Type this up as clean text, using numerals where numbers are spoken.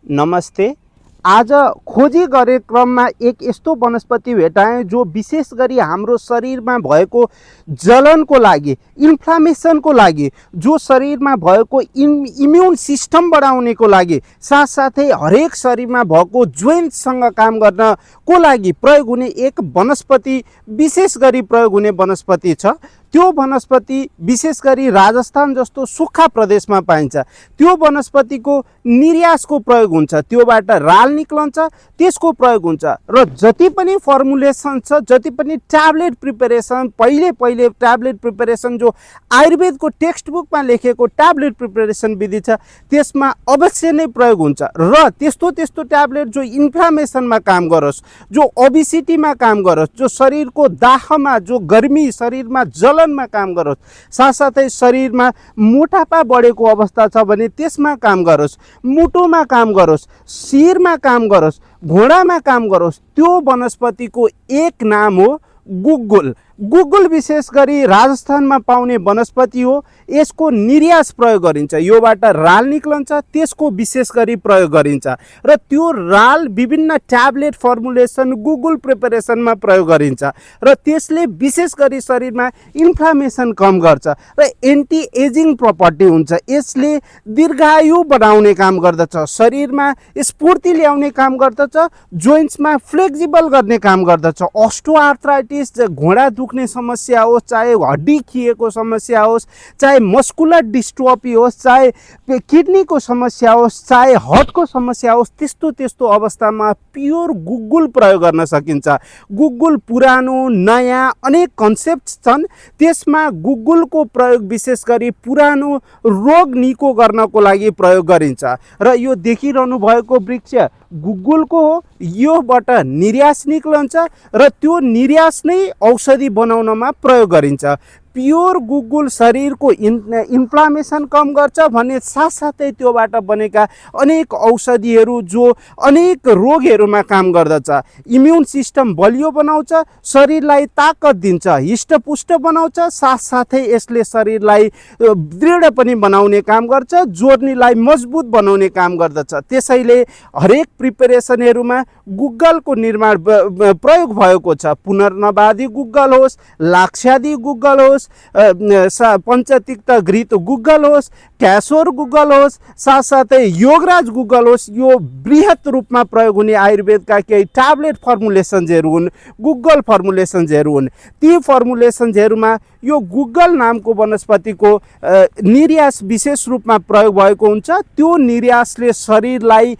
नमस्ते। आज खोजी गरे क्रममा एक यस्तो वनस्पति भेटाएँ जो विशेष गरी हाम्रो शरीरमा भएको जलनको लागि, इन्फ्लामेसनको लागि, जो शरीरमा भएको इम्युन सिस्टम बढाउनेको लागि, साथसाथै हरेक शरीरमा भएको जोइन्टसँग काम गर्नको लागि प्रयोग हुने एक वनस्पति, विशेष गरी प्रयोग हुने वनस्पति छ। त्यो वनस्पति विशेष गरी राजस्थान जस्तो सुक्खा प्रदेशमा पाइन्छ। त्यो वनस्पतिको निर्यासको प्रयोग हुन्छ, त्योबाट राल निक्लन्छ, त्यसको प्रयोग हुन्छ। र जति पनि फर्मुलेसन छ, जति पनि ट्याब्लेट प्रिपरेसन, पहिले ट्याब्लेट प्रिपरेसन जो आयुर्वेदको टेक्स्ट बुकमा लेखेको ट्याब्लेट प्रिपरेसन विधि छ, त्यसमा अवश्य नै प्रयोग हुन्छ। र त्यस्तो ट्याब्लेट जो इन्फ्लामेसनमा काम गरोस्, जो ओबिसिटीमा काम गरोस्, जो शरीरको दाहमा, जो गर्मी शरीरमा जलनमा काम गरोस्, साथसाथै शरीरमा मोटापा बढेको अवस्था छ भने त्यसमा काम गरोस्, मुटुमा काम गरोस्, शिरमा काम गरोस्, घोडामा काम गरोस्, त्यो वनस्पतिको एक नाम हो गुग्गुल। गुग्गुल विशेष गरी राजस्थानमा पाउने वनस्पति हो। यसको निर्यास प्रयोग गरिन्छ, योबाट राल निक्लन्छ, त्यसको विशेष गरी प्रयोग गरिन्छ। र त्यो राल विभिन्न ट्याब्लेट फर्मुलेसन, गुग्गुल प्रिपरेसनमा प्रयोग गरिन्छ। र त्यसले विशेष गरी शरीरमा इन्फ्लामेसन कम गर्छ र एन्टी एजिङ प्रपर्टी हुन्छ। यसले दीर्घायु बढाउने काम गर्दछ, शरीरमा स्फूर्ति ल्याउने काम गर्दछ, जोइन्ट्समा फ्लेक्सिबल गर्ने काम गर्दछ। अस्टियोआर्थराइटिस, घोडा दुख्ने समस्या होस्, चाहे हड्डी खिएको समस्या होस्, चाहे मस्कुलर डिस्ट्रोफी होस्, चाहे किडनीको समस्या होस्, चाहे हार्टको समस्या होस्, त्यस्तो अवस्थामा प्योर गुग्गुल प्रयोग गर्न सकिन्छ। गुग्गुल पुरानो नयाँ अनेक कन्सेप्ट छन्, त्यसमा गुग्गुलको प्रयोग विशेष गरी पुरानो रोग निको गर्नको लागि प्रयोग गरिन्छ। र यो देखिरहनु भएको वृक्ष गुग्गुलको हो। योबाट निर्यास निक्लन्छ र त्यो निर्यास नै औषधि बनाउनमा प्रयोग गरिन्छ। प्योर गुग्गुल शरीरको इन्फ्लामेसन कम गर्छ भने साथसाथै त्योबाट बनेका अनेक औषधिहरू जो अनेक रोगहरूमा काम गर्दछ। इम्युन सिस्टम बलियो बनाउँछ, शरीरलाई ताकत दिन्छ, हिष्टपुष्ट बनाउँछ, साथसाथै यसले शरीरलाई दृढ पनि बनाउने काम गर्छ, जोर्नीलाई मजबुत बनाउने काम गर्दछ। त्यसैले हरेक प्रिपरेसनहरूमा गुग्गलको निर्माण प्रयोग भएको छ। पुनर्नवादी गुग्गल होस्, लाक्षादी गुग्गल होस्, पञ्चतिक्त घृत गुग्गल होस्, क्यासोर गुग्गल होस्, साथसाथै योगराज गुग्गल होस्, यो बृहत रूपमा प्रयोग हुने आयुर्वेदका केही ट्याब्लेट फर्मुलेसन्सहरू हुन्, गुग्गल फर्मुलेसन्सहरू हुन्। ती फर्मुलेसन्सहरूमा यो गुग्गल नामको वनस्पतिको निर्यास विशेष रूपमा प्रयोग भएको हुन्छ। त्यो निर्यासले शरीरलाई